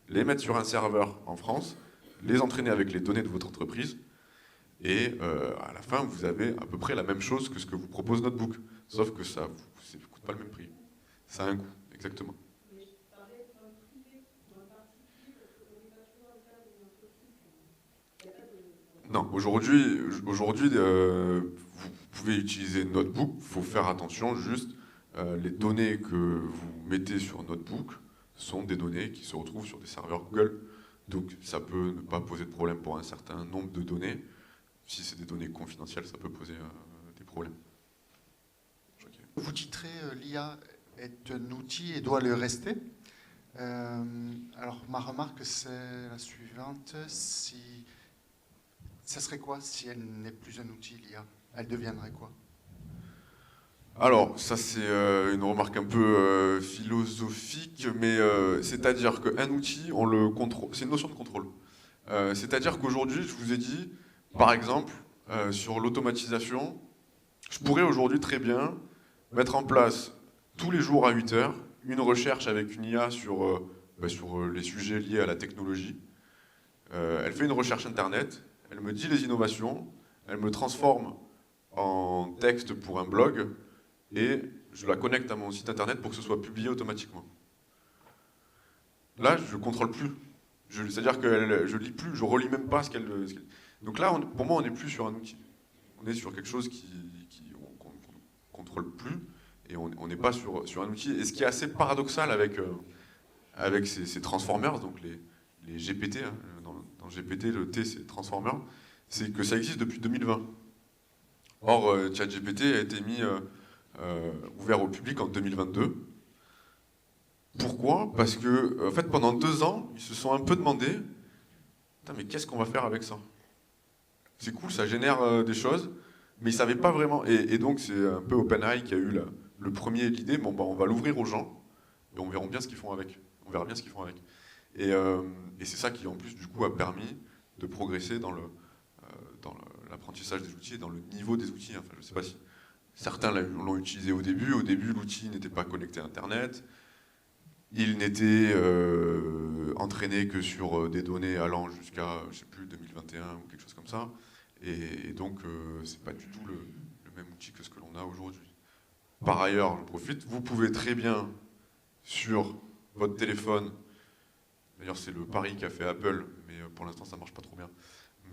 les mettre sur un serveur en France, les entraîner avec les données de votre entreprise, et à la fin, vous avez à peu près la même chose que ce que vous propose Notebook, sauf que ça ne coûte pas le même prix. Ça a un coût, exactement. Non, aujourd'hui, vous pouvez utiliser Notebook, il faut faire attention, juste les données que vous mettez sur Notebook sont des données qui se retrouvent sur des serveurs Google, donc ça peut ne pas poser de problème pour un certain nombre de données. Si c'est des données confidentielles, ça peut poser des problèmes. Vous titrez l'IA est un outil et doit le rester. Alors ma remarque c'est la suivante, ça serait quoi si elle n'est plus un outil, l'IA? Elle deviendrait quoi? Alors, ça c'est une remarque un peu philosophique, mais c'est-à-dire qu'un outil, on le contrôle. C'est une notion de contrôle. C'est-à-dire qu'aujourd'hui, je vous ai dit, par exemple, sur l'automatisation, je pourrais aujourd'hui très bien mettre en place tous les jours à 8 heures une recherche avec une IA sur les sujets liés à la technologie. Elle fait une recherche Internet, elle me dit les innovations, elle me transforme en texte pour un blog, et je la connecte à mon site internet pour que ce soit publié automatiquement. Là, je ne contrôle plus. C'est-à-dire que je lis plus, je relis même pas ce qu'elle... Donc là, pour moi, on n'est plus sur un outil. On est sur quelque chose qu'on ne contrôle plus, et on n'est pas sur un outil. Et ce qui est assez paradoxal avec ces transformers, donc les GPT, hein, dans GPT, le T c'est transformer, c'est que ça existe depuis 2020. Or, ChatGPT a été mis ouvert au public en 2022. Pourquoi? Parce que, en fait, pendant 2 ans, ils se sont un peu demandé, mais qu'est-ce qu'on va faire avec ça? C'est cool, ça génère des choses, mais ils ne savaient pas vraiment. Et donc, c'est un peu OpenAI qui a eu le premier l'idée, bon, on va l'ouvrir aux gens, et on verra bien ce qu'ils font avec. On verra bien ce qu'ils font avec. Et c'est ça qui, en plus, du coup, a permis de progresser dans l'apprentissage des outils et dans le niveau des outils. Enfin, je ne sais pas si certains l'ont utilisé au début. Au début, l'outil n'était pas connecté à Internet. Il n'était entraîné que sur des données allant jusqu'à, je ne sais plus, 2021 ou quelque chose comme ça. Et donc, ce n'est pas du tout le même outil que ce que l'on a aujourd'hui. Par ailleurs, je profite, vous pouvez très bien, sur votre téléphone, d'ailleurs c'est le pari qu'a fait Apple, mais pour l'instant ça ne marche pas trop bien,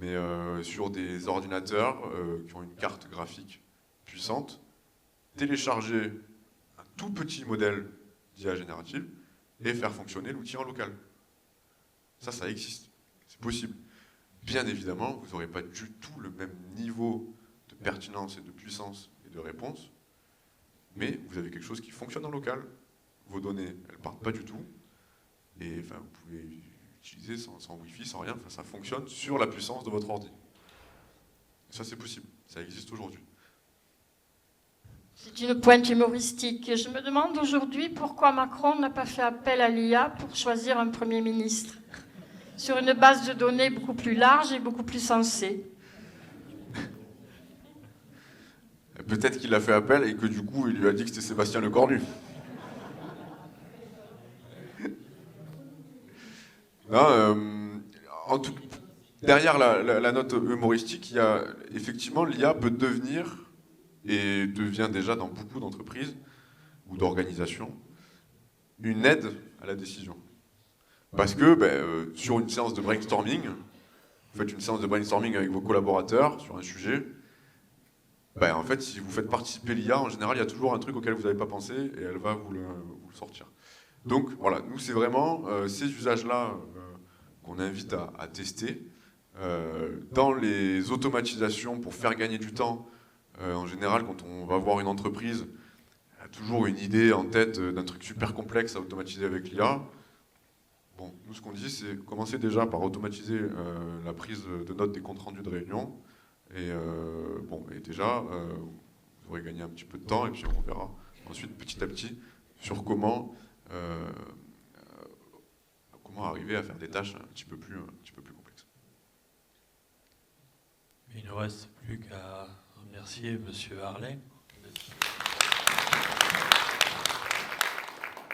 mais sur des ordinateurs qui ont une carte graphique puissante, télécharger un tout petit modèle d'IA générative et faire fonctionner l'outil en local. Ça existe, c'est possible. Bien évidemment, vous n'aurez pas du tout le même niveau de pertinence et de puissance et de réponse, mais vous avez quelque chose qui fonctionne en local. Vos données, elles ne partent pas du tout, et enfin, vous pouvez utiliser sans Wi-Fi, sans rien, enfin, ça fonctionne sur la puissance de votre ordi. Ça, c'est possible, ça existe aujourd'hui. C'est une pointe humoristique. Je me demande aujourd'hui pourquoi Macron n'a pas fait appel à l'IA pour choisir un Premier ministre, sur une base de données beaucoup plus large et beaucoup plus sensée. Peut-être qu'il a fait appel et que du coup, il lui a dit que c'était Sébastien Lecornu. Non, derrière la note humoristique, il y a effectivement l'IA peut devenir, et devient déjà dans beaucoup d'entreprises ou d'organisations, une aide à la décision. Parce que sur une séance de brainstorming, vous faites une séance de brainstorming avec vos collaborateurs sur un sujet, en fait, si vous faites participer l'IA, en général, il y a toujours un truc auquel vous n'avez pas pensé et elle va vous le sortir. Donc voilà, nous c'est vraiment ces usages-là qu'on invite à tester. Dans les automatisations pour faire gagner du temps, en général quand on va voir une entreprise, il y a toujours une idée en tête d'un truc super complexe à automatiser avec l'IA. Bon, nous ce qu'on dit c'est commencer déjà par automatiser la prise de notes des comptes rendus de réunion. Et déjà, vous aurez gagné un petit peu de temps et puis on verra ensuite petit à petit sur comment arriver à faire des tâches un petit peu plus complexes. Il ne reste plus qu'à remercier M. Harley.